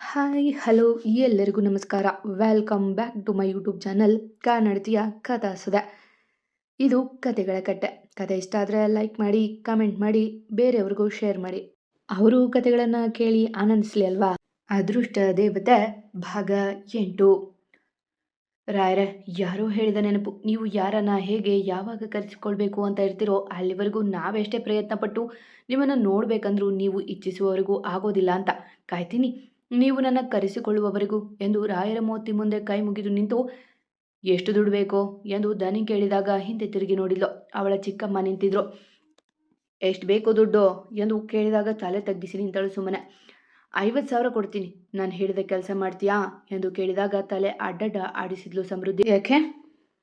Hi hello ಎಲ್ಲರಿಗೂ ನಮಸ್ಕಾರ. Welcome back to my YouTube channel ಕನ್ನಡತಿಯ ಕಥಾಸುಧೆ. ಇದು ಕತೆಗಳ ಕಟ್ಟೆ. ಕತೆ ಇಷ್ಟ ಆದರೆ ಲೈಕ್ ಮಾಡಿ, ಕಮೆಂಟ್ ಮಾಡಿ, ಬೇರೆಯವ್ರಿಗೂ ಶೇರ್ ಮಾಡಿ. ಅವರು ಕತೆಗಳನ್ನು ಕೇಳಿ ಆನಂದಿಸ್ಲಿ ಅಲ್ವಾ. ಅದೃಷ್ಟ ದೇವತೆ ಭಾಗ 8. ರಾಯರೇ, ಯಾರೋ ಹೇಳಿದ ನೆನಪು, ನೀವು ಯಾರನ್ನ ಹೇಗೆ ಯಾವಾಗ ಕರೆಸಿಕೊಳ್ಬೇಕು ಅಂತ ಇರ್ತೀರೋ ಅಲ್ಲಿವರೆಗೂ ನಾವೆಷ್ಟೇ ಪ್ರಯತ್ನ ಪಟ್ಟು ನಿಮ್ಮನ್ನು ನೋಡ್ಬೇಕಂದ್ರೂ ನೀವು ಇಚ್ಛಿಸುವವರೆಗೂ ಆಗೋದಿಲ್ಲ ಅಂತ. ಕಾಯ್ತೀನಿ ನೀವು ನನ್ನ ಕರೆಸಿಕೊಳ್ಳುವವರೆಗೂ ಎಂದು ರಾಯರ ಮೂರ್ತಿ ಮುಂದೆ ಕೈ ಮುಗಿದು ನಿಂತು, ಎಷ್ಟು ದುಡ್ಡು ಬೇಕೋ ಎಂದು ದನಿ ಕೇಳಿದಾಗ ಹಿಂದೆ ತಿರುಗಿ ನೋಡಿದ್ಲು. ಅವಳ ಚಿಕ್ಕಮ್ಮ ನಿಂತಿದ್ರು. ಎಷ್ಟು ಬೇಕು ದುಡ್ಡು ಎಂದು ಕೇಳಿದಾಗ ತಲೆ ತಗ್ಗಿಸಿ ನಿಂತಳು ಸುಮ್ಮನೆ. 50,000 ಕೊಡ್ತೀನಿ, ನಾನು ಹೇಳಿದ ಕೆಲಸ ಮಾಡ್ತೀಯಾ ಎಂದು ಕೇಳಿದಾಗ ತಲೆ ಅಡ್ಡಡ್ಡ ಆಡಿಸಿದ್ಲು ಸಮೃದ್ಧಿ. ಯಾಕೆ?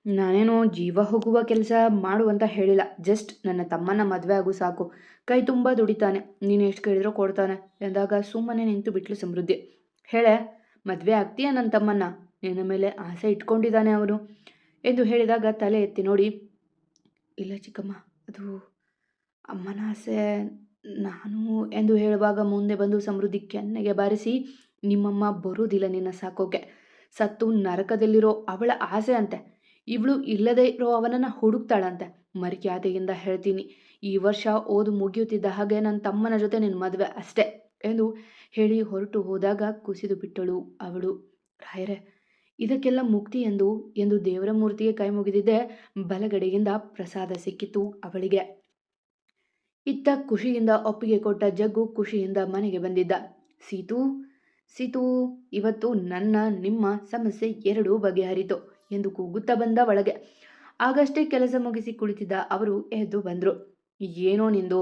ನಾನೇನೋ ಜೀವ ಹೋಗುವ ಕೆಲಸ ಮಾಡುವಂತ ಹೇಳಿಲ್ಲ, ಜಸ್ಟ್ ನನ್ನ ತಮ್ಮನ ಮದುವೆ ಆಗು ಸಾಕು, ಕೈ ತುಂಬ ದುಡಿತಾನೆ, ನೀನು ಎಷ್ಟು ಕೇಳಿದ್ರೋ ಕೊಡ್ತಾನೆ ಎಂದಾಗ ಸುಮ್ಮನೆ ನಿಂತು ಬಿಟ್ಲು ಸಮೃದ್ಧಿ. ಹೇಳೆ, ಮದುವೆ ಆಗ್ತೀಯ ನನ್ನ ತಮ್ಮನ್ನ? ನಿನ್ನ ಮೇಲೆ ಆಸೆ ಇಟ್ಕೊಂಡಿದ್ದಾನೆ ಅವನು ಎಂದು ಹೇಳಿದಾಗ ತಲೆ ಎತ್ತಿ ನೋಡಿ, ಇಲ್ಲ ಚಿಕ್ಕಮ್ಮ, ಅದು ಅಮ್ಮನ ಆಸೆ. ನಾನು ಎಂದು ಹೇಳುವಾಗ ಮುಂದೆ ಬಂದು ಸಮೃದ್ಧಿ ಕೆನ್ನೆಗೆ ಬಾರಿಸಿ, ನಿಮ್ಮಮ್ಮ ಬರೋದಿಲ್ಲ ನಿನ್ನ ಸಾಕೋಕೆ, ಸತ್ತು ನರಕದಲ್ಲಿರೋ ಅವಳ ಆಸೆ ಅಂತೆ. ಇವಳು ಇಲ್ಲದೆ ಇರೋ ಅವನನ್ನು ಹುಡುಕ್ತಾಳಂತೆ. ಮರ್ಯಾದೆಯಿಂದ ಹೇಳ್ತೀನಿ, ಈ ವರ್ಷ ಓದು ಮುಗಿಯುತ್ತಿದ್ದ ಹಾಗೆ ನನ್ನ ತಮ್ಮನ ಜೊತೆ ನಿನ್ನ ಮದುವೆ ಅಷ್ಟೇ ಎಂದು ಹೇಳಿ ಹೊರಟು ಹೋದಾಗ ಕುಸಿದು ಬಿಟ್ಟಳು ಅವಳು. ರಾಯರೇ, ಇದಕ್ಕೆಲ್ಲ ಮುಕ್ತಿ ಎಂದು ದೇವರ ಮೂರ್ತಿಗೆ ಕೈ ಮುಗಿದಿದ್ದೆ. ಬಲಗಡೆಯಿಂದ ಪ್ರಸಾದ ಸಿಕ್ಕಿತು ಅವಳಿಗೆ. ಇತ್ತ ಖುಷಿಯಿಂದ ಒಪ್ಪಿಗೆ ಕೊಟ್ಟ ಜಗ್ಗು ಖುಷಿಯಿಂದ ಮನೆಗೆ ಬಂದಿದ್ದ. ಸೀತು, ಇವತ್ತು ನನ್ನ ನಿಮ್ಮ ಸಮಸ್ಯೆ ಎರಡೂ ಬಗೆಹರಿತು ಎಂದು ಕೂಗುತ್ತಾ ಬಂದ ಒಳಗೆ. ಆಗಷ್ಟೇ ಕೆಲಸ ಮುಗಿಸಿ ಕುಳಿತಿದ್ದ ಅವರು ಎದ್ದು ಬಂದರು. ಏನೋ ನಿಂದು,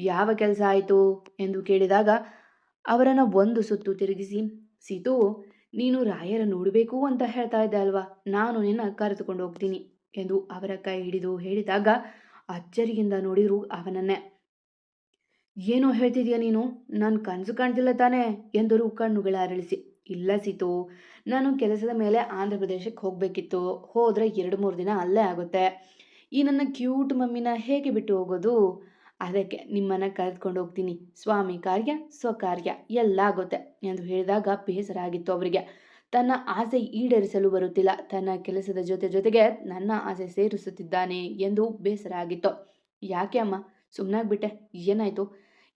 ಯಾವ ಕೆಲಸ ಆಯಿತು ಎಂದು ಕೇಳಿದಾಗ ಅವರನ್ನು ಒಂದು ಸುತ್ತು ತಿರುಗಿಸಿ, ಸೀತು, ನೀನು ರಾಯರ ನೋಡಬೇಕು ಅಂತ ಹೇಳ್ತಾ ಇದ್ದೆ ಅಲ್ವಾ, ನಾನು ನಿನ್ನ ಕರೆದುಕೊಂಡು ಹೋಗ್ತೀನಿ ಎಂದು ಅವರ ಕೈ ಹಿಡಿದು ಹೇಳಿದಾಗ ಅಚ್ಚರಿಯಿಂದ ನೋಡಿದ್ರು ಅವನನ್ನೇ. ಏನೋ ಹೇಳ್ತಿದ್ಯಾ ನೀನು, ನಾನು ಕನಸು ಕಾಣ್ತಿಲ್ಲ ತಾನೇ ಎಂದರು ಕಣ್ಣುಗಳ ಅರಳಿಸಿ. ಇಲ್ಲ ಸೀತು, ನಾನು ಕೆಲಸದ ಮೇಲೆ ಆಂಧ್ರ ಪ್ರದೇಶಕ್ಕೆ ಹೋಗಬೇಕಿತ್ತು, ಹೋದರೆ 2-3 ದಿನ ಅಲ್ಲೇ ಆಗುತ್ತೆ. ಈ ನನ್ನ ಕ್ಯೂಟ್ ಮಮ್ಮಿನ ಹೇಗೆ ಬಿಟ್ಟು ಹೋಗೋದು? ಅದಕ್ಕೆ ನಿಮ್ಮನ್ನು ಕರೆದುಕೊಂಡು ಹೋಗ್ತೀನಿ, ಸ್ವಾಮಿ ಕಾರ್ಯ ಸ್ವಕಾರ್ಯ ಎಲ್ಲ ಆಗುತ್ತೆ ಎಂದು ಹೇಳಿದಾಗ ಬೇಸರ ಆಗಿತ್ತು ಅವರಿಗೆ. ತನ್ನ ಆಸೆ ಈಡೇರಿಸಲು ಬರುತ್ತಿಲ್ಲ, ತನ್ನ ಕೆಲಸದ ಜೊತೆಗೆ ನನ್ನ ಆಸೆ ಸೇರಿಸುತ್ತಿದ್ದಾನೆ ಎಂದು ಬೇಸರ ಆಗಿತ್ತು. ಯಾಕೆ ಅಮ್ಮ ಸುಮ್ಮನಾಗ್ಬಿಟ್ಟೆ, ಏನಾಯಿತು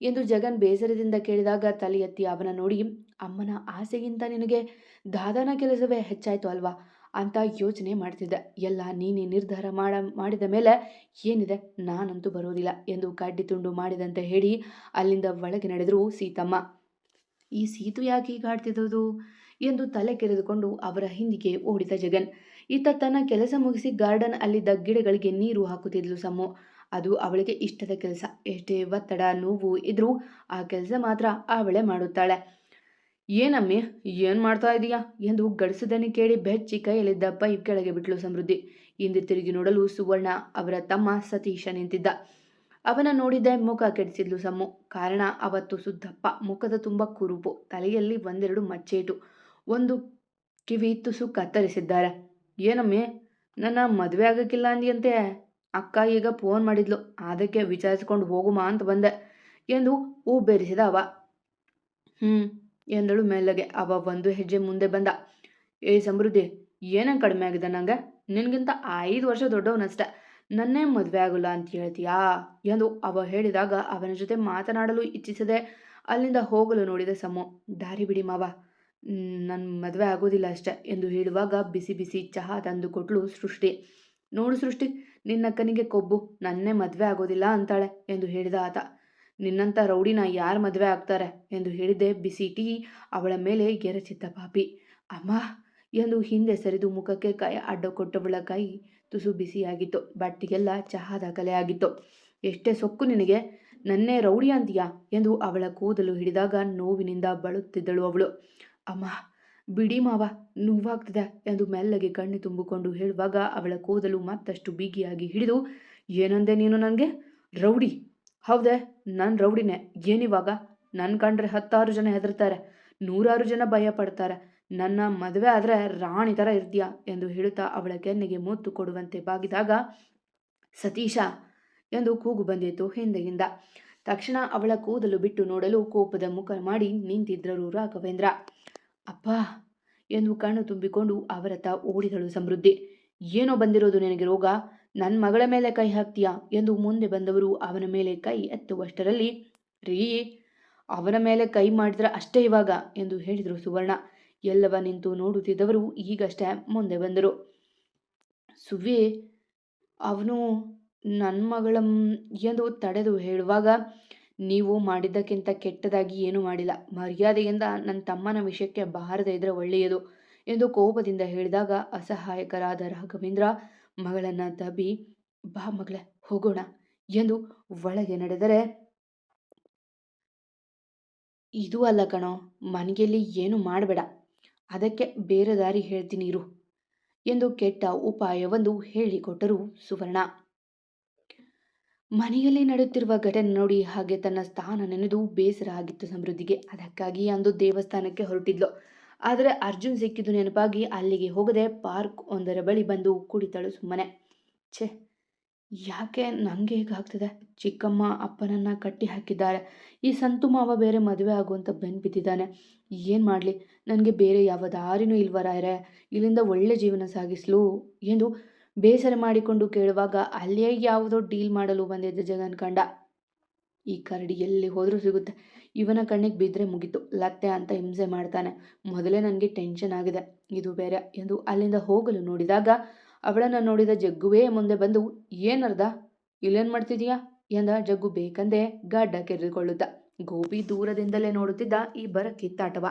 ಎಂದು ಜಗನ್ ಬೇಸರದಿಂದ ಕೇಳಿದಾಗ ತಲೆ ಎತ್ತಿ ಅವನ ನೋಡಿ, ಅಮ್ಮನ ಆಸೆಗಿಂತ ನಿನಗೆ ದಾದನ ಕೆಲಸವೇ ಹೆಚ್ಚಾಯಿತು ಅಲ್ವಾ ಅಂತ ಯೋಚನೆ ಮಾಡ್ತಿದ್ದೆ. ಎಲ್ಲ ನೀನೇ ನಿರ್ಧಾರ ಮಾಡಿದ ಮೇಲೆ ಏನಿದೆ, ನಾನಂತೂ ಬರೋದಿಲ್ಲ ಎಂದು ಕಡ್ಡಿ ತುಂಡು ಮಾಡಿದಂತೆ ಹೇಳಿ ಅಲ್ಲಿಂದ ಒಳಗೆ ನಡೆದರು ಸೀತಮ್ಮ. ಈ ಸೀತು ಯಾಕೆ ಈಗ ಆಡ್ತಿದ್ದದು ಎಂದು ತಲೆ ಕೆರೆದುಕೊಂಡು ಅವರ ಹಿಂದಿಗೆ ಓಡಿದ ಜಗನ್. ಈತ ತನ್ನ ಕೆಲಸ ಮುಗಿಸಿ ಗಾರ್ಡನ್ ಅಲ್ಲಿದ್ದ ಗಿಡಗಳಿಗೆ ನೀರು ಹಾಕುತ್ತಿದ್ಲು ಸಮ್ಮು. ಅದು ಅವಳಿಗೆ ಇಷ್ಟದ ಕೆಲಸ. ಎಷ್ಟೇ ಒತ್ತಡ ನೋವು ಇದ್ರೂ ಆ ಕೆಲಸ ಮಾತ್ರ ಅವಳೇ ಮಾಡುತ್ತಾಳೆ. ಏನಮ್ಮಿ, ಏನು ಮಾಡ್ತಾ ಇದೀಯಾ ಎಂದು ಗಡಿಸದನಿ ಕೇಳಿ ಬೆಚ್ಚಿ ಕೈಯಲ್ಲಿದ್ದ ಪೈಪ್ ಕೆಳಗೆ ಬಿಟ್ಲು ಸಮೃದ್ಧಿ. ಹಿಂದೆ ತಿರುಗಿ ನೋಡಲು ಸುವರ್ಣ ಅವರ ತಮ್ಮ ಸತೀಶ ನಿಂತಿದ್ದ. ಅವನ ನೋಡಿದ್ದೆ ಮುಖ ಕೆಡಿಸಿದ್ಲು ಸಮ್ಮು. ಕಾರಣ, ಅವತ್ತು ಸುದ್ದಪ್ಪ, ಮುಖದ ತುಂಬ ಕುರುಪು, ತಲೆಯಲ್ಲಿ 1-2 ಮಚ್ಚೇಟು, ಒಂದು ಕಿವಿ ತುಸು ಕತ್ತರಿಸಿದ್ದಾರೆ. ಏನಮ್ಮಿ, ನನ್ನ ಮದುವೆ ಆಗಕ್ಕಿಲ್ಲ ಅಂದಿಯಂತೆ, ಅಕ್ಕ ಈಗ ಫೋನ್ ಮಾಡಿದ್ಲು, ಅದಕ್ಕೆ ವಿಚಾರಿಸ್ಕೊಂಡು ಹೋಗುಮ ಅಂತ ಬಂದೆ ಎಂದು ಬೇರಿಸಿದ ಅವ. ಎಂದಳು ಮೆಲ್ಲಗೆ. ಅವ ಒಂದು ಹೆಜ್ಜೆ ಮುಂದೆ ಬಂದ. ಸಮೃದ್ಧಿ, ಏನೇನು ಕಡಿಮೆ ಆಗಿದೆ ನಂಗೆ? ನಿನಗಿಂತ 5 ವರ್ಷ ದೊಡ್ಡವನಷ್ಟೆ, ನನ್ನೇ ಮದುವೆ ಆಗೋಲ್ಲ ಅಂತ ಹೇಳ್ತೀಯಾ ಎಂದು ಅವ ಹೇಳಿದಾಗ ಅವನ ಜೊತೆ ಮಾತನಾಡಲು ಇಚ್ಛಿಸದೆ ಅಲ್ಲಿಂದ ಹೋಗಲು ನೋಡಿದ ಸಮ್ಮು. ದಾರಿ ಬಿಡಿ ಮಾವ, ನನ್ನ ಮದುವೆ ಆಗೋದಿಲ್ಲ ಅಷ್ಟೆ ಎಂದು ಹೇಳುವಾಗ ಬಿಸಿ ಬಿಸಿ ಚಹಾ ತಂದು ಕೊಟ್ಲು ಸೃಷ್ಟಿ. ನೋಡು ಸೃಷ್ಟಿ, ನಿನ್ನಕ್ಕನಿಗೆ ಕೊಬ್ಬು, ನನ್ನೇ ಮದುವೆ ಆಗೋದಿಲ್ಲ ಅಂತಾಳೆ ಎಂದು ಹೇಳಿದ ಆತ. ನಿನ್ನಂಥ ರೌಡಿನ ಯಾರು ಮದುವೆ ಆಗ್ತಾರೆ ಎಂದು ಹೇಳಿದ್ದೆ ಬಿಸಿ ಟೀ ಅವಳ ಮೇಲೆ ಎರಚಿದ್ದ ಪಾಪಿ. ಅಮ್ಮ ಎಂದು ಹಿಂದೆ ಸರಿದು ಮುಖಕ್ಕೆ ಕೈ ಅಡ್ಡ ಕೊಟ್ಟವಳ ಕೈ ತುಸು ಬಿಸಿಯಾಗಿತ್ತು. ಬಟ್ಟಿಗೆಲ್ಲ ಚಹಾದ ಕಲೆ ಆಗಿತ್ತು. ಎಷ್ಟೇ ಸೊಕ್ಕು ನಿನಗೆ, ನನ್ನೇ ರೌಡಿ ಅಂತೀಯಾ ಎಂದು ಅವಳ ಕೂದಲು ಹಿಡಿದಾಗ ನೋವಿನಿಂದ ಬಳಲುತ್ತಿದ್ದಳು ಅವಳು. ಅಮ್ಮ ಬಿಡಿ ಮಾವ, ನೋವಾಗ್ತಿದೆ ಎಂದು ಮೆಲ್ಲಗೆ ಕಣ್ಣು ತುಂಬಿಕೊಂಡು ಹೇಳುವಾಗ ಅವಳ ಕೂದಲು ಮತ್ತಷ್ಟು ಬಿಗಿಯಾಗಿ ಹಿಡಿದು, ಏನಂದೆ ನೀನು ನನಗೆ? ರೌಡಿ? ಹೌದೇ, ನಾನು ರೌಡಿನೇ. ಏನಿವಾಗ? ನನ್ನ ಕಂಡ್ರೆ 10 ಜನ ಹೆದರ್ತಾರೆ, 100 ಜನ ಭಯ ಪಡ್ತಾರೆ. ನನ್ನ ಮದುವೆ ಆದರೆ ರಾಣಿ ಥರ ಇರ್ತೀಯ ಎಂದು ಹೇಳುತ್ತಾ ಅವಳ ಕೆನ್ನೆಗೆ ಮುತ್ತು ಕೊಡುವಂತೆ ಬಾಗಿದಾಗ, ಸತೀಶ ಎಂದು ಕೂಗು ಬಂದಿತ್ತು ಹಿಂದೆಯಿಂದ. ತಕ್ಷಣ ಅವಳ ಕೂದಲು ಬಿಟ್ಟು ನೋಡಲು ಕೋಪದ ಮುಖ ಮಾಡಿ ನಿಂತಿದ್ದರು ರಾಘವೇಂದ್ರ. ಅಪ್ಪ ಎಂದು ಕಣ್ಣು ತುಂಬಿಕೊಂಡು ಅವರತ್ತ ಓಡಿದಳು ಸಮೃದ್ಧಿ. ಏನೋ ಬಂದಿರೋದು ನಿನಗೆ ರೋಗ? ನನ್ನ ಮಗಳ ಮೇಲೆ ಕೈ ಹಾಕ್ತೀಯಾ ಎಂದು ಮುಂದೆ ಬಂದವರು ಅವನ ಮೇಲೆ ಕೈ ಎತ್ತುವಷ್ಟರಲ್ಲಿ, ರೀ, ಅವನ ಮೇಲೆ ಕೈ ಮಾಡಿದ್ರೆ ಅಷ್ಟೇ ಇವಾಗ ಎಂದು ಹೇಳಿದರು ಸುವರ್ಣ. ಎಲ್ಲವ ನಿಂತು ನೋಡುತ್ತಿದ್ದವರು ಈಗಷ್ಟೇ ಮುಂದೆ ಬಂದರು. ಸುವ್ವಿ, ಅವನು ನನ್ನ ಮಗಳ ಎಂದು ತಡೆದು ಹೇಳುವಾಗ, ನೀವು ಮಾಡಿದ್ದಕ್ಕಿಂತ ಕೆಟ್ಟದಾಗಿ ಏನೂ ಮಾಡಿಲ್ಲ. ಮರ್ಯಾದೆಯಿಂದ ನನ್ನ ತಮ್ಮನ ವಿಷಯಕ್ಕೆ ಬಾರದೇ ಇದ್ರೆ ಒಳ್ಳೆಯದು ಎಂದು ಕೋಪದಿಂದ ಹೇಳಿದಾಗ ಅಸಹಾಯಕರಾದ ರಾಘವೇಂದ್ರ ಮಗಳನ್ನ ತಬ್ಬಿ, ಬಾ ಮಗಳೇ ಹೋಗೋಣ ಎಂದು ಒಳಗೆ ನಡೆದರೆ, ಇದು ಅಲ್ಲ ಕಣೋ, ಮನೆಯಲ್ಲಿ ಏನು ಮಾಡಬೇಡ, ಅದಕ್ಕೆ ಬೇರೆ ದಾರಿ ಹೇಳ್ತೀನಿ ಇರು ಎಂದು ಕೆಟ್ಟ ಉಪಾಯವೊಂದು ಹೇಳಿಕೊಟ್ಟರು ಸುವರ್ಣ. ಮನೆಯಲ್ಲಿ ನಡೆಯುತ್ತಿರುವ ಘಟನೆ ನೋಡಿ ಹಾಗೆ ತನ್ನ ಸ್ಥಾನ ನೆನೆದು ಬೇಸರ ಆಗಿತ್ತು ಸಮೃದ್ಧಿಗೆ. ಅದಕ್ಕಾಗಿ ಅಂದು ದೇವಸ್ಥಾನಕ್ಕೆ ಹೊರಟಿದ್ಲು. ಆದರೆ ಅರ್ಜುನ್ ಸಿಕ್ಕಿದ್ದು ನೆನಪಾಗಿ ಅಲ್ಲಿಗೆ ಹೋಗದೆ ಪಾರ್ಕ್ ಒಂದರ ಬಳಿ ಬಂದು ಕುಳಿತಳು ಸುಮ್ಮನೆ. ಛೆ, ಯಾಕೆ ನನಗೆ ಹೀಗಾಗ್ತದೆ? ಚಿಕ್ಕಮ್ಮ ಅಪ್ಪನನ್ನ ಕಟ್ಟಿ ಹಾಕಿದ್ದಾರೆ. ಈ ಸಂತು ಮಾವ ಬೇರೆ ಮದುವೆ ಆಗುವಂತ ಬೆನ್ಬಿದ್ದಿದ್ದಾನೆ. ಏನು ಮಾಡಲಿ? ನನಗೆ ಬೇರೆ ಯಾವ ದಾರಿನೂ ಇಲ್ವರಾಯರೆ, ಇಲ್ಲಿಂದ ಒಳ್ಳೆ ಜೀವನ ಸಾಗಿಸ್ಲು ಎಂದು ಬೇಸರ ಮಾಡಿಕೊಂಡು ಕೇಳುವಾಗ ಅಲ್ಲೇ ಯಾವುದೋ ಡೀಲ್ ಮಾಡಲು ಬಂದಿದ್ದ ಜಗನ್ ಕಂಡ. ಈ ಕರಡಿ ಎಲ್ಲಿ ಹೋದರೂ ಸಿಗುತ್ತೆ. ಇವನ ಕಣ್ಣಿಗೆ ಬಿದ್ದರೆ ಮುಗೀತು. ಲತ್ತೆ ಅಂತ ಹಿಂಸೆ ಮಾಡ್ತಾನೆ. ಮೊದಲೇ ನನಗೆ ಟೆನ್ಷನ್ ಆಗಿದೆ, ಇದು ಬೇರೆ ಎಂದು ಅಲ್ಲಿಂದ ಹೋಗಲು ನೋಡಿದಾಗ ಅವಳನ್ನು ನೋಡಿದ ಜಗ್ಗುವೇ ಮುಂದೆ ಬಂದು, ಏನರ್ಧ ಇಲ್ಲೇನು ಮಾಡ್ತಿದೀಯಾ ಎಂದ ಜಗ್ಗು ಬೇಕಂದೇ ಗಡ್ಡ ಕೆರೆದುಕೊಳ್ಳುತ್ತಾ. ಗೋಪಿ ದೂರದಿಂದಲೇ ನೋಡುತ್ತಿದ್ದ ಈ ಬರ ಕಿತ್ತಾಟವ.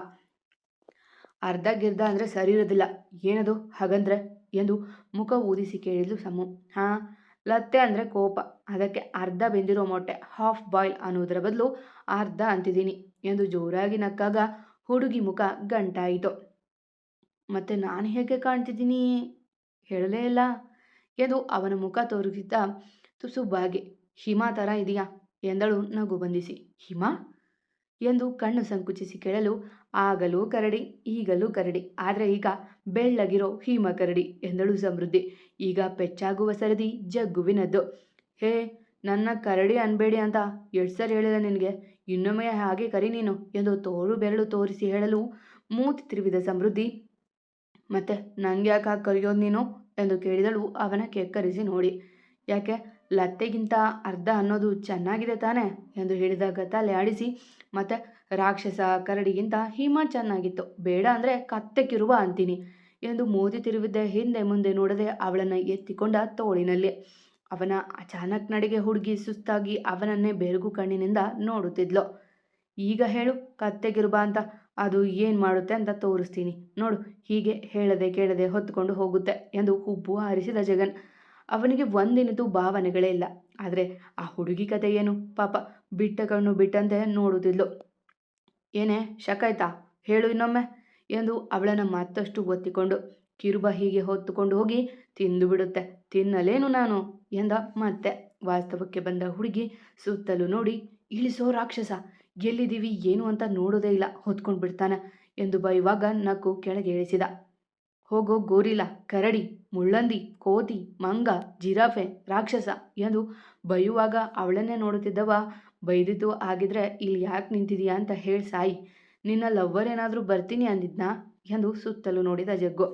ಅರ್ಧ ಗಿರ್ಧ ಅಂದರೆ ಸರಿ ಇರೋದಿಲ್ಲ. ಏನದು ಹಾಗಂದ್ರೆ ಎಂದು ಮುಖ ಊದಿಸಿ ಕೇಳಿದ್ಲು ಸಮು. ಹಾಂ, ಲತ್ತೆ ಅಂದರೆ ಕೋಪ, ಅದಕ್ಕೆ ಅರ್ಧ ಬೆಂದಿರೋ ಮೊಟ್ಟೆ ಹಾಫ್ ಬಾಯ್ಲ್ ಅನ್ನೋದರ ಬದಲು ಅರ್ಧ ಅಂತಿದ್ದೀನಿ ಎಂದು ಜೋರಾಗಿ ನಕ್ಕಾಗ ಹುಡುಗಿ ಮುಖ ಗಂಟಾಯಿತು. ಮತ್ತೆ ನಾನು ಹೇಗೆ ಕಾಣ್ತಿದ್ದೀನಿ ಹೇಳಲೇ ಇಲ್ಲ ಎಂದು ಅವನ ಮುಖ ತೋರಿಸಿದ್ದ ತುಸುಬಾಗಿ. ಹಿಮ ಥರ ಇದೆಯಾ ಎಂದಳು ನಗು ಬಂಧಿಸಿ. ಹಿಮ ಎಂದು ಕಣ್ಣು ಸಂಕುಚಿಸಿ ಕೇಳಲು, ಆಗಲೂ ಕರಡಿ ಈಗಲೂ ಕರಡಿ, ಆದರೆ ಈಗ ಬೆಳ್ಳಗಿರೋ ಹಿಮ ಕರಡಿ ಎಂದಳು ಸಮೃದ್ಧಿ. ಈಗ ಪೆಚ್ಚಾಗುವ ಸರದಿ ಜಗ್ಗುವಿನದ್ದು. ಹೇ, ನನ್ನ ಕರಡಿ ಅನ್ಬೇಡಿ ಅಂತ ಎಷ್ಟು ಸರಿ ಹೇಳಿಲ್ಲ ನಿನಗೆ? ಇನ್ನೊಮ್ಮೆ ಹಾಗೆ ಕರಿ ನೀನು ಎಂದು ತೋರು ಬೆರಳು ತೋರಿಸಿ ಹೇಳಲು ಮೂತಿ ತಿರುವಿದ ಸಮೃದ್ಧಿ. ಮತ್ತೆ ನಂಗೆ ಯಾಕೆ ಹಾಗೆ ಕರೆಯೋದು ನೀನು ಎಂದು ಕೇಳಿದಳು ಅವನ ಕೆಕ್ಕರಿಸಿ ನೋಡಿ. ಯಾಕೆ, ಲತ್ತೆಗಿಂತ ಅರ್ಧ ಅನ್ನೋದು ಚೆನ್ನಾಗಿದೆ ತಾನೆ ಎಂದು ಹೇಳಿದಾಗ ತಲೆ ಆಡಿಸಿ, ಮತ್ತೆ ರಾಕ್ಷಸ ಕರಡಿಗಿಂತ ಹಿಮ ಚೆನ್ನಾಗಿತ್ತು, ಬೇಡ ಅಂದರೆ ಕತ್ತೆಕ್ಕಿರುವ ಅಂತೀನಿ ಎಂದು ಮೂತಿ ತಿರುವಿದ್ದ ಹಿಂದೆ ಮುಂದೆ ನೋಡದೆ ಅವಳನ್ನು ಎತ್ತಿಕೊಂಡ ತೋಳಿನಲ್ಲಿ. ಅವನ ಅಚಾನಕ್ ನಡೆಗೆ ಹುಡುಗಿ ಸುಸ್ತಾಗಿ ಅವನನ್ನೇ ಬೆರಗು ಕಣ್ಣಿನಿಂದ ನೋಡುತ್ತಿದ್ಲು. ಈಗ ಹೇಳು ಕತ್ತೆಗಿರುಬ ಅಂತ, ಅದು ಏನು ಮಾಡುತ್ತೆ ಅಂತ ತೋರಿಸ್ತೀನಿ ನೋಡು, ಹೀಗೆ ಹೇಳದೆ ಕೇಳದೆ ಹೊತ್ಕೊಂಡು ಹೋಗುತ್ತೆ ಎಂದು ಹುಬ್ಬು ಹಾರಿಸಿದ ಜಗನ್. ಅವನಿಗೆ ಒಂದಿನಿತೂ ಭಾವನೆಗಳೇ ಇಲ್ಲ. ಆದರೆ ಆ ಹುಡುಗಿ ಕತೆ ಏನು ಪಾಪ, ಬಿಟ್ಟ ಕಣ್ಣು ಬಿಟ್ಟಂತೆ ನೋಡುತ್ತಿದ್ಲು. ಏನೇ ಶಕಾಯ್ತಾ, ಹೇಳು ಇನ್ನೊಮ್ಮೆ ಎಂದು ಅವಳನ್ನು ಮತ್ತಷ್ಟು ಒತ್ತಿಕೊಂಡು. ಕಿರುಬ ಹೀಗೆ ಹೊತ್ತುಕೊಂಡು ಹೋಗಿ ತಿಂದು ಬಿಡುತ್ತೆ, ತಿನ್ನಲೇನು ನಾನು ಎಂದ ಮತ್ತೆ. ವಾಸ್ತವಕ್ಕೆ ಬಂದ ಹುಡುಗಿ ಸುತ್ತಲೂ ನೋಡಿ, ಇಳಿಸೋ ರಾಕ್ಷಸ, ಎಲ್ಲಿದ್ದೀವಿ ಏನು ಅಂತ ನೋಡೋದೇ ಇಲ್ಲ, ಹೊತ್ಕೊಂಡು ಬಿಡ್ತಾನೆ ಎಂದು ಬೈಯುವಾಗ ನಕ್ಕು ಕೆಳಗೆ ಇಳಿಸಿದ. ಹೋಗೋ ಗೋರಿಲ್ಲ, ಕರಡಿ, ಮುಳ್ಳಂದಿ, ಕೋತಿ, ಮಂಗ, ಜಿರಾಫೆ, ರಾಕ್ಷಸ ಎಂದು ಬೈಯುವಾಗ ಅವಳನ್ನೇ ನೋಡುತ್ತಿದ್ದವ, ಬೈದಿದ್ದು ಆಗಿದ್ರೆ ಇಲ್ಲಿ ಯಾಕೆ ನಿಂತಿದೀಯಾ ಅಂತ ಹೇಳಿ ಸಾಯಿ, ನಿನ್ನ ಲವ್ವರ್ ಏನಾದರೂ ಬರ್ತೀನಿ ಅಂದಿದ್ನಾ ಎಂದು ಸುತ್ತಲೂ ನೋಡಿದ ಜಗ್ಗು.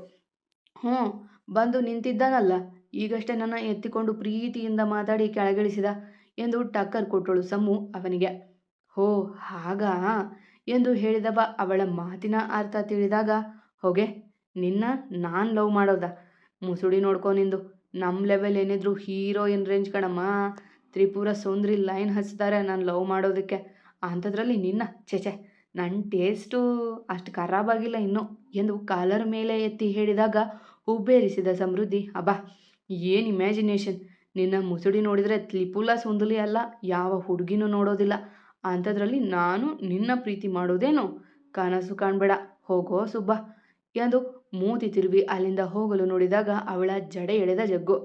ಹ್ಞೂ, ಬಂದು ನಿಂತಿದ್ದಾನಲ್ಲ, ಈಗಷ್ಟೇ ನನ್ನ ಎತ್ತಿಕೊಂಡು ಪ್ರೀತಿಯಿಂದ ಮಾತಾಡಿ ಕೆಳಗಿಳಿಸಿದ ಎಂದು ಟಕ್ಕರ್ ಕೊಟ್ಟಳು ಸಮು ಅವನಿಗೆ. ಹೋ ಹಾಗಾ ಎಂದು ಹೇಳಿದವ ಅವಳ ಮಾತಿನ ಅರ್ಥ ತಿಳಿದಾಗ, ಹೋಗೆ, ನಿನ್ನ ನಾನು ಲವ್ ಮಾಡೋದ? ಮುಸುಡಿ ನೋಡ್ಕೊ ನಿಂದು. ನಮ್ಮ ಲೆವೆಲ್ ಏನಿದ್ರು ಹೀರೋಯಿನ್ ರೇಂಜ್ ಕಣಮ್ಮ. ತ್ರಿಪುರ ಸುಂದ್ರಿ ಲೈನ್ ಹಚ್ತಾರೆ ನಾನು ಲವ್ ಮಾಡೋದಕ್ಕೆ, ಅಂಥದ್ರಲ್ಲಿ ನಿನ್ನ ಚೆಚೆ, ನನ್ನ ಟೇಸ್ಟು ಅಷ್ಟು ಖರಾಬಾಗಿಲ್ಲ ಇನ್ನು ಎಂದು ಕಾಲರ್ ಮೇಲೆ ಎತ್ತಿ ಹೇಳಿದಾಗ ಹುಬ್ಬೇರಿಸಿದ ಸಮೃದ್ಧಿ. ಅಬ್ಬಾ, ಏನು ಇಮ್ಯಾಜಿನೇಷನ್! ನಿನ್ನ ಮುಸುಡಿ ನೋಡಿದರೆ ತ್ರಿಪುರ ಸುಂದಲಿ ಅಲ್ಲ, ಯಾವ ಹುಡುಗಿನೂ ನೋಡೋದಿಲ್ಲ, ಅಂಥದ್ರಲ್ಲಿ ನಾನು ನಿನ್ನ ಪ್ರೀತಿ ಮಾಡೋದೇನು? ಕನಸು ಕಾಣಬೇಡ, ಹೋಗೋ ಸುಬ್ಬ ಎಂದು ಮೂತಿ ತಿರುವಿ ಅಲ್ಲಿಂದ ಹೋಗಲು ನೋಡಿದಾಗ ಅವಳ ಜಡೆ ಎಳೆದ ಜಗ್ಗು.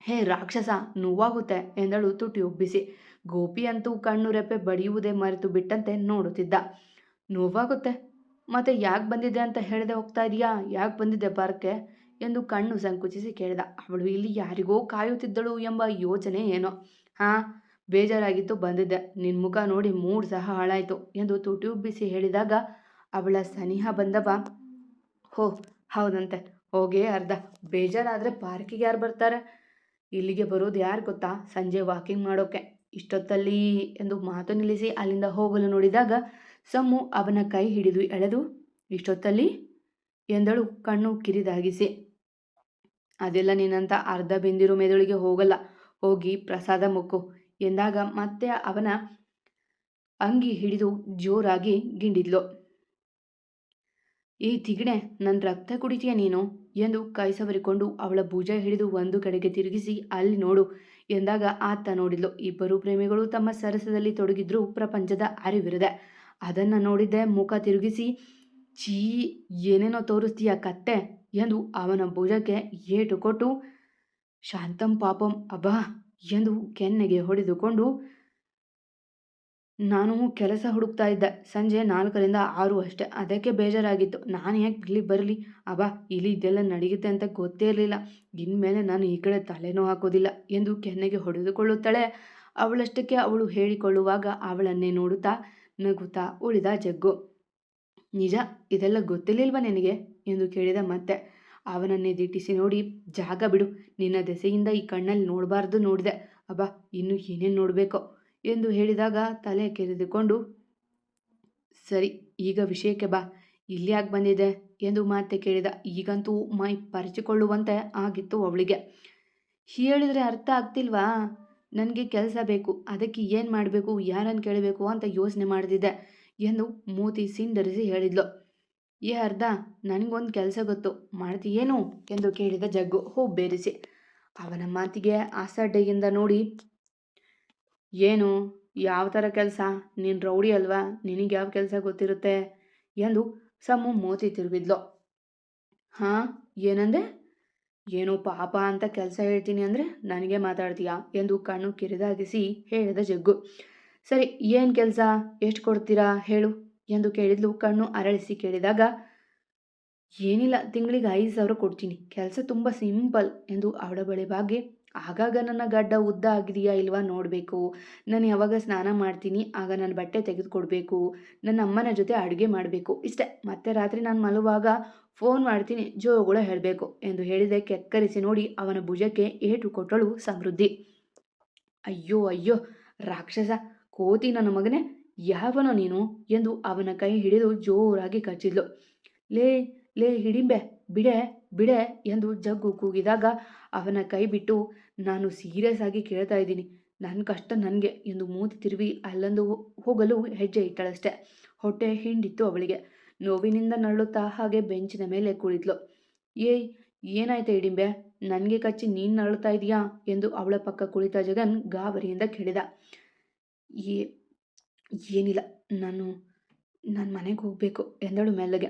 ಹೇ ರಾಕ್ಷಸ, ನೋವಾಗುತ್ತೆ ಎಂದಳು ತುಟಿ ಉಬ್ಬಿಸಿ. ಗೋಪಿ ಅಂತೂ ಕಣ್ಣು ರೆಪ್ಪೆ ಬಡಿಯುವುದೇ ಮರೆತು ಬಿಟ್ಟಂತೆ ನೋಡುತ್ತಿದ್ದ. ನೋವಾಗುತ್ತೆ? ಮತ್ತೆ ಯಾಕೆ ಬಂದಿದ್ದೆ ಅಂತ ಹೇಳದೆ ಹೋಗ್ತಾ ಇದೀಯಾ? ಯಾಕೆ ಬಂದಿದ್ದೆ ಪಾರ್ಕ್ಗೆ ಎಂದು ಕಣ್ಣು ಸಂಕುಚಿಸಿ ಕೇಳಿದ. ಅವಳು ಇಲ್ಲಿ ಯಾರಿಗೋ ಕಾಯುತ್ತಿದ್ದಳು ಎಂಬ ಯೋಚನೆ ಏನೋ. ಹಾಂ, ಬೇಜಾರಾಗಿತ್ತು ಬಂದಿದ್ದೆ, ನಿನ್ನ ಮುಖ ನೋಡಿ ಮೂಡ್ ಸಹ ಹಾಳಾಯಿತು ಎಂದು ತುಟಿ ಉಬ್ಬಿಸಿ ಹೇಳಿದಾಗ ಅವಳ ಸನಿಹ ಬಂದವ. ಹೋ ಹೌದಂತೆ, ಹೋಗೇ ಅರ್ಧ. ಬೇಜಾರಾದರೆ ಪಾರ್ಕಿಗೆ ಯಾರು ಬರ್ತಾರೆ? ಇಲ್ಲಿಗೆ ಬರೋದು ಯಾರು ಗೊತ್ತಾ? ಸಂಜೆ ವಾಕಿಂಗ್ ಮಾಡೋಕೆ. ಇಷ್ಟೊತ್ತಲ್ಲಿ ಎಂದು ಮಾತು ನಿಲ್ಲಿಸಿ ಅಲ್ಲಿಂದ ಹೋಗಲು ನೋಡಿದಾಗ ಸಮ್ಮು ಅವನ ಕೈ ಹಿಡಿದು ಎಳೆದು, ಇಷ್ಟೊತ್ತಲ್ಲಿ ಎಂದಳು ಕಣ್ಣು ಕಿರಿದಾಗಿಸಿ. ಅದೆಲ್ಲ ನಿನ್ನಂಥ ಅರ್ಧ ಬೆಂದಿರೋ ಮೆದುಳಿಗೆ ಹೋಗಲ್ಲ, ಹೋಗಿ ಪ್ರಸಾದ ಮುಕ್ಕು ಎಂದಾಗ ಮತ್ತೆ ಅವನ ಅಂಗಿ ಹಿಡಿದು ಜೋರಾಗಿ ಗಿಂಡಿದ್ಲು. ಈ ತಿಗಣೆ, ನನ್ನ ರಕ್ತ ಕುಡಿತೀಯ ನೀನು ಎಂದು ಕೈ ಸವರಿಕೊಂಡು ಅವಳ ಭುಜ ಹಿಡಿದು ಒಂದು ಕಡೆಗೆ ತಿರುಗಿಸಿ ಅಲ್ಲಿ ನೋಡು ಎಂದಾಗ ಆತ ನೋಡಿದ್ಲು. ಇಬ್ಬರು ಪ್ರೇಮಿಗಳು ತಮ್ಮ ಸರಸದಲ್ಲಿ ತೊಡಗಿದ್ರು ಪ್ರಪಂಚದ ಅರಿವಿರದೆ. ಅದನ್ನು ನೋಡಿದ್ದೆ ಮುಖ ತಿರುಗಿಸಿ, ಛೀ ಏನೇನೋ ತೋರಿಸ್ತೀಯ ಕತ್ತೆ ಎಂದು ಅವನ ಭುಜಕ್ಕೆ ಏಟು ಕೊಟ್ಟು, ಶಾಂತಂ ಪಾಪಂ ಅಬ್ಬಾ ಎಂದು ಕೆನ್ನೆಗೆ ಹೊಡೆದುಕೊಂಡು, ನಾನು ಕೆಲಸ ಹುಡುಕ್ತಾ ಇದ್ದೆ. ಸಂಜೆ 4ರಿಂದ 6 ಅಷ್ಟೆ. ಅದಕ್ಕೆ ಬೇಜಾರಾಗಿತ್ತು. ನಾನು ಯಾಕೆ ಇಲ್ಲಿ ಬರಲಿ? ಅಬ್ಬಾ, ಇಲ್ಲಿ ಇದೆಲ್ಲ ನಡೆಯುತ್ತೆ ಅಂತ ಗೊತ್ತೇ ಇರಲಿಲ್ಲ. ಇನ್ಮೇಲೆ ನಾನು ಈ ಕಡೆ ತಲೆನೂ ಹಾಕೋದಿಲ್ಲ ಎಂದು ಕೆನ್ನೆಗೆ ಹೊಡೆದುಕೊಳ್ಳುತ್ತಾಳೆ. ಅವಳಷ್ಟಕ್ಕೆ ಅವಳು ಹೇಳಿಕೊಳ್ಳುವಾಗ ಅವಳನ್ನೇ ನೋಡುತ್ತಾ ನಗುತ್ತಾ ಉಳಿದ ಜಗ್ಗು. ನಿಜ, ಇದೆಲ್ಲ ಗೊತ್ತಿರಲಿಲ್ವ ನಿನಗೆ ಎಂದು ಕೇಳಿದ ಮತ್ತೆ. ಅವನನ್ನೇ ದಿಟ್ಟಿಸಿ ನೋಡಿ, ಜಾಗ ಬಿಡು, ನಿನ್ನ ದೆಸೆಯಿಂದ ಈ ಕಣ್ಣಲ್ಲಿ ನೋಡಬಾರ್ದು ನೋಡಿದೆ. ಅಬ್ಬಾ, ಇನ್ನು ಏನೇನು ನೋಡಬೇಕೋ ಎಂದು ಹೇಳಿದಾಗ ತಲೆ ಕೆರೆದುಕೊಂಡು, ಸರಿ ಈಗ ವಿಷಯಕ್ಕೆ ಬಾ, ಇಲ್ಲಿ ಯಾಕೆ ಬಂದಿದೆ ಎಂದು ಮತ್ತೆ ಕೇಳಿದ. ಈಗಂತೂ ಮೈ ಪರಿಚಿಕೊಳ್ಳುವಂತೆ ಆಗಿತ್ತು ಅವಳಿಗೆ. ಹೇಳಿದರೆ ಅರ್ಥ ಆಗ್ತಿಲ್ವಾ? ನನಗೆ ಕೆಲಸ ಬೇಕು, ಅದಕ್ಕೆ ಏನು ಮಾಡಬೇಕು, ಯಾರನ್ನು ಕೇಳಬೇಕು ಅಂತ ಯೋಚನೆ ಮಾಡ್ತಿದ್ದೆ ಎಂದು ಮೂತಿ ಸಿಂಡರಿಸಿ ಹೇಳಿದ್ಲು. ಅರ್ಧ, ನನಗೊಂದು ಕೆಲಸ ಗೊತ್ತು, ಮಾಡ್ತೀಯೇನು ಎಂದು ಕೇಳಿದ ಜಗ್ಗು ಹುಬ್ಬೇರಿಸಿ. ಅವನ ಮಾತಿಗೆ ಅಸಡ್ಡೆಯಿಂದ ನೋಡಿ, ಏನು, ಯಾವ ಥರ ಕೆಲಸ? ನೀನು ರೌಡಿ ಅಲ್ವಾ, ನಿನಗೆ ಯಾವ ಕೆಲಸ ಗೊತ್ತಿರುತ್ತೆ ಎಂದು ಸಮ್ಮು ಮೋತಿ ತಿರುಗಿದ್ಲು. ಹಾಂ, ಏನಂದೆ? ಏನೋ ಪಾಪ ಅಂತ ಕೆಲಸ ಹೇಳ್ತೀನಿ ಅಂದರೆ ನನಗೆ ಮಾತಾಡ್ತೀಯಾ ಎಂದು ಕಣ್ಣು ಕಿರಿದಾಗಿಸಿ ಹೇಳಿದ ಜಗ್ಗು. ಸರಿ, ಏನು ಕೆಲಸ, ಎಷ್ಟು ಕೊಡ್ತೀರಾ ಹೇಳು ಎಂದು ಕೇಳಿದ್ಲು ಕಣ್ಣು ಅರಳಿಸಿ. ಕೇಳಿದಾಗ, ಏನಿಲ್ಲ, ತಿಂಗಳಿಗೆ 5,000 ಕೊಡ್ತೀನಿ, ಕೆಲಸ ತುಂಬ ಸಿಂಪಲ್ ಎಂದು ಅವಳ ಬಳಿ ಬಾಗಿ, ಆಗಾಗ ನನ್ನ ಗಡ್ಡ ಉದ್ದ ಆಗಿದೆಯಾ ಇಲ್ವಾ ನೋಡಬೇಕು, ನಾನು ಯಾವಾಗ ಸ್ನಾನ ಮಾಡ್ತೀನಿ ಆಗ ನನ್ನ ಬಟ್ಟೆ ತೆಗೆದುಕೊಡ್ಬೇಕು, ನನ್ನ ಅಮ್ಮನ ಜೊತೆ ಅಡುಗೆ ಮಾಡಬೇಕು, ಇಷ್ಟೇ. ಮತ್ತೆ ರಾತ್ರಿ ನಾನು ಮಲಗುವಾಗ ಫೋನ್ ಮಾಡ್ತೀನಿ, ಜೋಗುಳ ಹೇಳಬೇಕು ಎಂದು ಹೇಳಿದೆ. ಕೆಕ್ಕರಿಸಿ ನೋಡಿ ಅವನ ಭುಜಕ್ಕೆ ಏಟು ಕೊಟ್ಟಳು ಸಮೃದ್ಧಿ. ಅಯ್ಯೋ ಅಯ್ಯೋ ರಾಕ್ಷಸ, ಕೋತಿ ನನ್ನ ಮಗನೇ, ಯಾವನೋ ನೀನು ಎಂದು ಅವನ ಕೈ ಹಿಡಿದು ಜೋರಾಗಿ ಕಚ್ಚಿದ್ಲು. ಲೇ ಲೇ ಹಿಡಿಂಬೆ, ಬಿಡೆ ಬಿಡೆ ಎಂದು ಜಗ್ಗು ಕೂಗಿದಾಗ ಅವನ ಕೈ ಬಿಟ್ಟು, ನಾನು ಸೀರಿಯಸ್ ಆಗಿ ಕೇಳ್ತಾ ಇದ್ದೀನಿ, ನನ್ನ ಕಷ್ಟ ನನಗೆ ಎಂದು ಮೂತಿ ತಿರುವಿ ಅಲ್ಲೊಂದು ಹೋಗಲು ಹೆಜ್ಜೆ ಇಟ್ಟಳಷ್ಟೆ. ಹೊಟ್ಟೆ ಹಿಂಡಿತ್ತು ಅವಳಿಗೆ. ನೋವಿನಿಂದ ನರಳುತ್ತಾ ಹಾಗೆ ಬೆಂಚಿನ ಮೇಲೆ ಕುಳಿದ್ಲು. ಏನಾಯ್ತು ಹಿಡಿಂಬೆ, ನನಗೆ ಕಚ್ಚಿ ನೀನು ನರಳುತ್ತಾ ಇದೀಯಾ ಎಂದು ಅವಳ ಪಕ್ಕ ಕುಳಿತ ಜಗನ್ ಗಾಬರಿಯಿಂದ ಕೇಳಿದ. ಏನಿಲ್ಲ, ನಾನು ಮನೆಗೆ ಹೋಗಬೇಕು ಎಂದಳು ಮೆಲ್ಲಗೆ.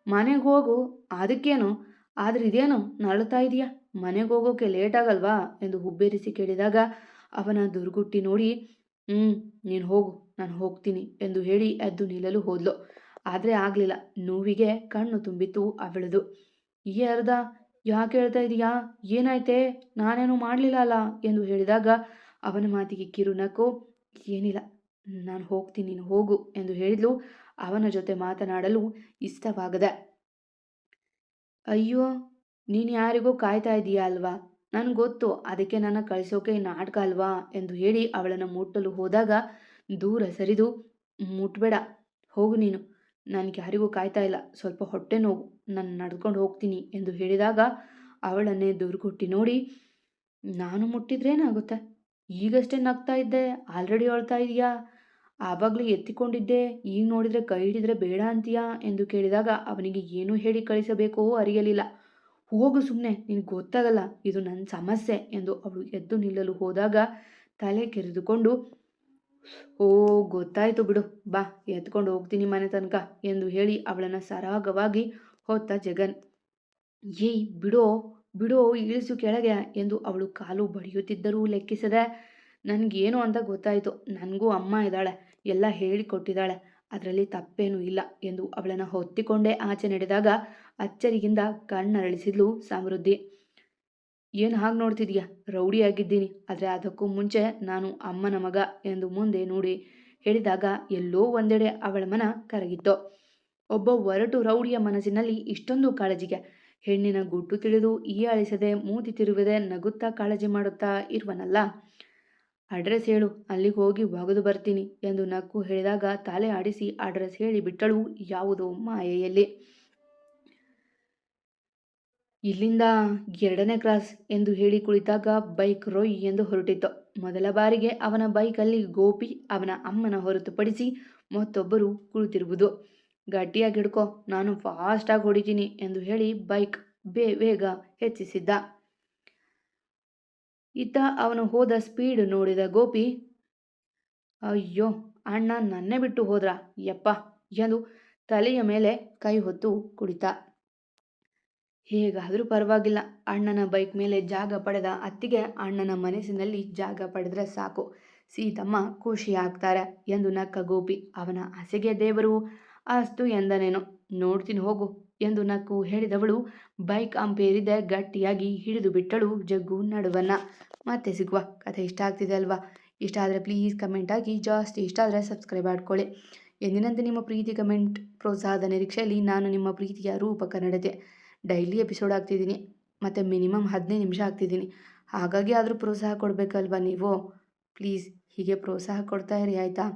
ಮನೆಗೆ ಹೋಗು, ಅದಕ್ಕೇನು? ಆದರೆ ಇದೇನು ನರಳುತ್ತಾ ಇದೆಯಾ, ಮನೆಗೆ ಹೋಗೋಕೆ ಲೇಟ್ ಆಗಲ್ವಾ ಎಂದು ಹುಬ್ಬೇರಿಸಿ ಕೇಳಿದಾಗ ಅವನ ದುರ್ಗುಟ್ಟಿ ನೋಡಿ, ನೀನು ಹೋಗು, ನಾನು ಹೋಗ್ತೀನಿ ಎಂದು ಹೇಳಿ ಎದ್ದು ನಿಲ್ಲಲು ಹೋದ್ಲು. ಆದರೆ ಆಗಲಿಲ್ಲ. ನೋವಿಗೆ ಕಣ್ಣು ತುಂಬಿತ್ತು ಅವಳದು. ಅರ್ಧ, ಯಾಕೆ ಹೇಳ್ತಾ ಇದೀಯಾ, ಏನಾಯ್ತೆ, ನಾನೇನು ಮಾಡಲಿಲ್ಲ ಅಲ್ಲ ಎಂದು ಹೇಳಿದಾಗ ಅವನ ಮಾತಿಗೆ ಕಿರುನಕ್ಕು. ಏನಿಲ್ಲ, ನಾನು ಹೋಗ್ತೀನಿ, ನೀನು ಹೋಗು ಎಂದು ಹೇಳಿದ್ಲು. ಅವನ ಜೊತೆ ಮಾತನಾಡಲು ಇಷ್ಟವಾಗದೆ. ಅಯ್ಯೋ, ನೀನು ಯಾರಿಗೋ ಕಾಯ್ತಾ ಇದೀಯಾ ಅಲ್ವಾ, ನನಗೆ ಗೊತ್ತು, ಅದಕ್ಕೆ ನನ್ನ ಕಳಿಸೋಕೆ ನಾಟಕ ಅಲ್ವಾ ಎಂದು ಹೇಳಿ ಅವಳನ್ನು ಮುಟ್ಟಲು ಹೋದಾಗ ದೂರ ಸರಿದು, ಮುಟ್ಬೇಡ, ಹೋಗು ನೀನು, ನನಗೆ ಯಾರಿಗೂ ಕಾಯ್ತಾ ಇಲ್ಲ, ಸ್ವಲ್ಪ ಹೊಟ್ಟೆ ನೋವು, ನಾನು ನಡ್ಕೊಂಡು ಹೋಗ್ತೀನಿ ಎಂದು ಹೇಳಿದಾಗ ಅವಳನ್ನೇ ದುರ್ಗುಟ್ಟಿ ನೋಡಿ, ನಾನು ಮುಟ್ಟಿದ್ರೇನಾಗುತ್ತೆ, ಈಗಷ್ಟೇ ನಗ್ತಾ ಇದ್ದೆ, ಆಲ್ರೆಡಿ ಅಳ್ತಾ ಇದೆಯಾ, ಆವಾಗಲೇ ಎತ್ತಿಕೊಂಡಿದ್ದೆ, ಈಗ ನೋಡಿದರೆ ಕೈ ಹಿಡಿದ್ರೆ ಬೇಡ ಅಂತೀಯಾ ಎಂದು ಕೇಳಿದಾಗ ಅವನಿಗೆ ಏನು ಹೇಳಿ ಕಳಿಸಬೇಕೋ ಅರಿಯಲಿಲ್ಲ. ಹೋಗು ಸುಮ್ಮನೆ, ನಿನಗೆ ಗೊತ್ತಾಗಲ್ಲ, ಇದು ನನ್ನ ಸಮಸ್ಯೆ ಎಂದು ಅವಳು ಎದ್ದು ನಿಲ್ಲಲು ಹೋದಾಗ ತಲೆ ಕೆರೆದುಕೊಂಡು, ಓ ಗೊತ್ತಾಯ್ತು ಬಿಡು, ಬಾ ಎತ್ಕೊಂಡು ಹೋಗ್ತೀನಿ ಮನೆ ತನಕ ಎಂದು ಹೇಳಿ ಅವಳನ್ನು ಸರಾಗವಾಗಿ ಹೊತ್ತ ಜಗನ್. ಬಿಡೋ ಬಿಡೋ, ಇಳಿಸು ಕೆಳಗೆ ಎಂದು ಅವಳು ಕಾಲು ಬಡಿಯುತ್ತಿದ್ದರೂ ಲೆಕ್ಕಿಸದೆ, ನನಗೇನು ಅಂತ ಗೊತ್ತಾಯಿತು, ನನಗೂ ಅಮ್ಮ ಇದ್ದಾಳೆ, ಎಲ್ಲ ಹೇಳಿಕೊಟ್ಟಿದ್ದಾಳೆ, ಅದರಲ್ಲಿ ತಪ್ಪೇನೂ ಇಲ್ಲ ಎಂದು ಅವಳನ್ನು ಹೊತ್ತಿಕೊಂಡೇ ಆಚೆ ನಡೆದಾಗ ಅಚ್ಚರಿಯಿಂದ ಕಣ್ಣರಳಿಸಿದ್ಲು ಸಮೃದ್ಧಿ. ಏನು ಹಾಗೆ ನೋಡ್ತಿದ್ಯಾ, ರೌಡಿಯಾಗಿದ್ದೀನಿ, ಆದರೆ ಅದಕ್ಕೂ ಮುಂಚೆ ನಾನು ಅಮ್ಮನ ಮಗ ಎಂದು ಮುಂದೆ ನೋಡಿ ಹೇಳಿದಾಗ ಎಲ್ಲೋ ಒಂದೆಡೆ ಅವಳ ಮನ ಕರಗಿತ್ತು. ಒಬ್ಬ ಒರಟು ರೌಡಿಯ ಮನಸ್ಸಿನಲ್ಲಿ ಇಷ್ಟೊಂದು ಕಾಳಜಿಗೆ ಹೆಣ್ಣಿನ ಗುಟ್ಟು ತಿಳಿದು ಅಳಿಸದೆ ಮೂತಿ ತಿರುಗದೆ ನಗುತ್ತಾ ಕಾಳಜಿ ಮಾಡುತ್ತಾ ಇರುವನಲ್ಲ. ಅಡ್ರೆಸ್ ಹೇಳು, ಅಲ್ಲಿಗೆ ಹೋಗಿ ಒಗೆದು ಬರ್ತೀನಿ ಎಂದು ನಕ್ಕು ಹೇಳಿದಾಗ ತಲೆ ಆಡಿಸಿ ಅಡ್ರೆಸ್ ಹೇಳಿ ಬಿಟ್ಟಳು ಯಾವುದೋ ಮಾಯೆಯಲ್ಲಿ. ಇಲ್ಲಿಂದ 2ನೇ ಕ್ರಾಸ್ ಎಂದು ಹೇಳಿ ಕುಳಿತಾಗ ಬೈಕ್ ರೊಯ್ ಎಂದು ಹೊರಟಿತ್ತು. ಮೊದಲ ಬಾರಿಗೆ ಅವನ ಬೈಕಲ್ಲಿ ಗೋಪಿ, ಅವನ ಅಮ್ಮನ ಹೊರತುಪಡಿಸಿ ಮತ್ತೊಬ್ಬರು ಕುಳಿತಿರುವುದು. ಗಟ್ಟಿಯಾಗಿ ಹಿಡ್ಕೊ, ನಾನು ಫಾಸ್ಟಾಗಿ ಹೊಡಿತೀನಿ ಎಂದು ಹೇಳಿ ಬೈಕ್ ವೇಗ ಹೆಚ್ಚಿಸಿದ್ದ. ಇತ್ತ ಅವನು ಹೋದ ಸ್ಪೀಡ್ ನೋಡಿದ ಗೋಪಿ, ಅಯ್ಯೋ ಅಣ್ಣ ನನ್ನೇ ಬಿಟ್ಟು ಹೋದ್ರ ಯಪ್ಪ ಎಂದು ತಲೆಯ ಮೇಲೆ ಕೈ ಹೊತ್ತು ಕುಳಿತ. ಹೇಗಾದರೂ ಪರವಾಗಿಲ್ಲ, ಅಣ್ಣನ ಬೈಕ್ ಮೇಲೆ ಜಾಗ ಪಡೆದ ಅತ್ತಿಗೆ ಅಣ್ಣನ ಮನಸ್ಸಿನಲ್ಲಿ ಜಾಗ ಪಡೆದ್ರೆ ಸಾಕು, ಸೀತಮ್ಮ ಖುಷಿ ಆಗ್ತಾರೆ ಎಂದು ನಕ್ಕ ಗೋಪಿ. ಅವನ ಆಸೆಗೆ ದೇವರು ಅಸ್ತು ಎಂದನೇನು, ನೋಡ್ತೀನಿ ಹೋಗು ಎಂದು ನಕ್ಕು ಹೇಳಿದವಳು ಬೈಕ್ ಅಂಪೇರಿದೆ ಗಟ್ಟಿಯಾಗಿ ಹಿಡಿದು ಬಿಟ್ಟಳು ಜಗ್ಗು ನಡುವನ್ನ. ಮತ್ತೆ ಸಿಗುವ. ಕಥೆ ಇಷ್ಟ ಆಗ್ತಿದೆ ಅಲ್ವಾ? ಇಷ್ಟ ಆದರೆ ಪ್ಲೀಸ್ ಕಮೆಂಟ್ ಆಗಿ, ಜಾಸ್ತಿ ಇಷ್ಟ ಆದರೆ ಸಬ್ಸ್ಕ್ರೈಬ್ ಮಾಡ್ಕೊಳ್ಳಿ. ಎಂದಿನಂತೆ ನಿಮ್ಮ ಪ್ರೀತಿ ಕಮೆಂಟ್ ಪ್ರೋತ್ಸಾಹದ ನಿರೀಕ್ಷೆಯಲ್ಲಿ ನಾನು ನಿಮ್ಮ ಪ್ರೀತಿಯ ರೂಪ ಕನ್ನಡತೆ. ಡೈಲಿ ಎಪಿಸೋಡ್ ಆಗ್ತಿದ್ದೀನಿ ಮತ್ತು ಮಿನಿಮಮ್ 15 ನಿಮಿಷ ಆಗ್ತಿದ್ದೀನಿ. ಹಾಗಾಗಿ ಆದರೂ ಪ್ರೋತ್ಸಾಹ ಕೊಡಬೇಕಲ್ವ ನೀವು? ಪ್ಲೀಸ್ ಹೀಗೆ ಪ್ರೋತ್ಸಾಹ ಕೊಡ್ತಾ ಇರಿ ಆಯಿತಾ?